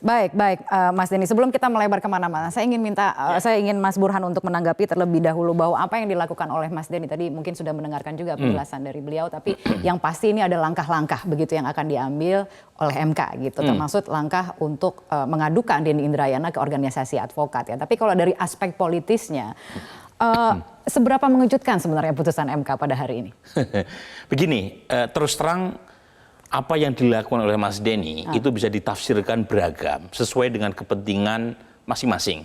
Baik, baik, Mas Denny. Sebelum kita melebar kemana-mana, saya ingin Mas Burhan untuk menanggapi terlebih dahulu bahwa apa yang dilakukan oleh Mas Denny tadi mungkin sudah mendengarkan juga penjelasan dari beliau, tapi yang pasti ini ada langkah-langkah begitu yang akan diambil oleh MK gitu, termasuk langkah untuk mengadukan Denny Indrayana ke organisasi advokat ya. Tapi kalau dari aspek politisnya, seberapa mengejutkan sebenarnya putusan MK pada hari ini? Begini, terus terang. Apa yang dilakukan oleh Mas Denny itu bisa ditafsirkan beragam sesuai dengan kepentingan masing-masing.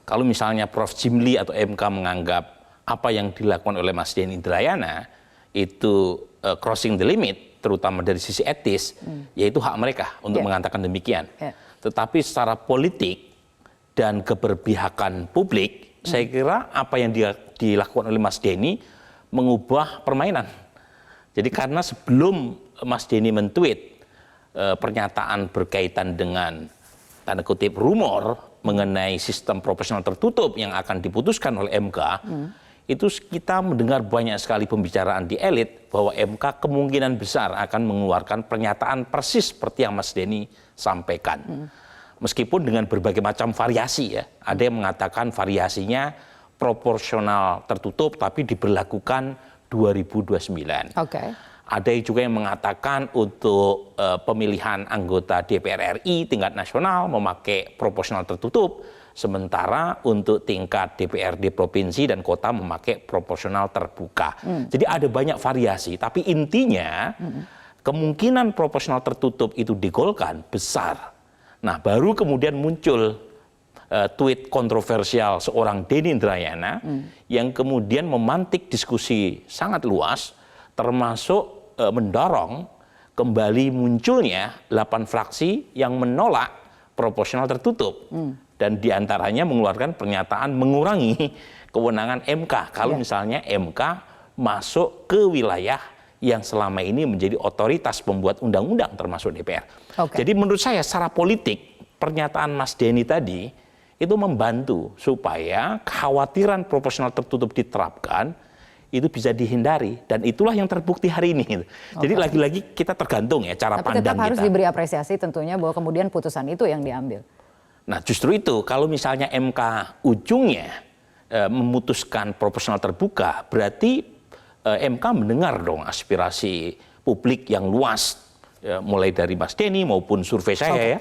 Kalau misalnya Prof. Jimli atau MK menganggap apa yang dilakukan oleh Mas Denny Indrayana itu crossing the limit, terutama dari sisi etis, yaitu hak mereka untuk mengatakan demikian. Tetapi secara politik dan keberpihakan publik, saya kira apa yang dilakukan oleh Mas Denny mengubah permainan. Jadi karena sebelum Mas Denny men-tweet pernyataan berkaitan dengan tanda kutip rumor mengenai sistem proporsional tertutup yang akan diputuskan oleh MK, itu kita mendengar banyak sekali pembicaraan di elit bahwa MK kemungkinan besar akan mengeluarkan pernyataan persis seperti yang Mas Denny sampaikan. Meskipun dengan berbagai macam variasi ya. Ada yang mengatakan variasinya proporsional tertutup tapi diberlakukan 2029. Ada juga yang mengatakan untuk pemilihan anggota DPR RI tingkat nasional memakai proporsional tertutup, sementara untuk tingkat DPRD provinsi dan kota memakai proporsional terbuka. Jadi ada banyak variasi, tapi intinya kemungkinan proporsional tertutup itu digolkan besar. Nah, baru kemudian muncul tweet kontroversial seorang Denny Indrayana yang kemudian memantik diskusi sangat luas, termasuk mendorong kembali munculnya 8 fraksi yang menolak proporsional tertutup. Dan diantaranya mengeluarkan pernyataan mengurangi kewenangan MK. Kalau misalnya MK masuk ke wilayah yang selama ini menjadi otoritas pembuat undang-undang termasuk DPR. Jadi menurut saya secara politik pernyataan Mas Denny tadi itu membantu supaya kekhawatiran proporsional tertutup diterapkan itu bisa dihindari, dan itulah yang terbukti hari ini. Jadi lagi-lagi kita tergantung ya cara pandang kita. Tapi tetap harus diberi apresiasi tentunya bahwa kemudian putusan itu yang diambil. Nah justru itu kalau misalnya MK ujungnya memutuskan proporsional terbuka, berarti MK mendengar dong aspirasi publik yang luas, mulai dari Mas Denny maupun survei saya ya.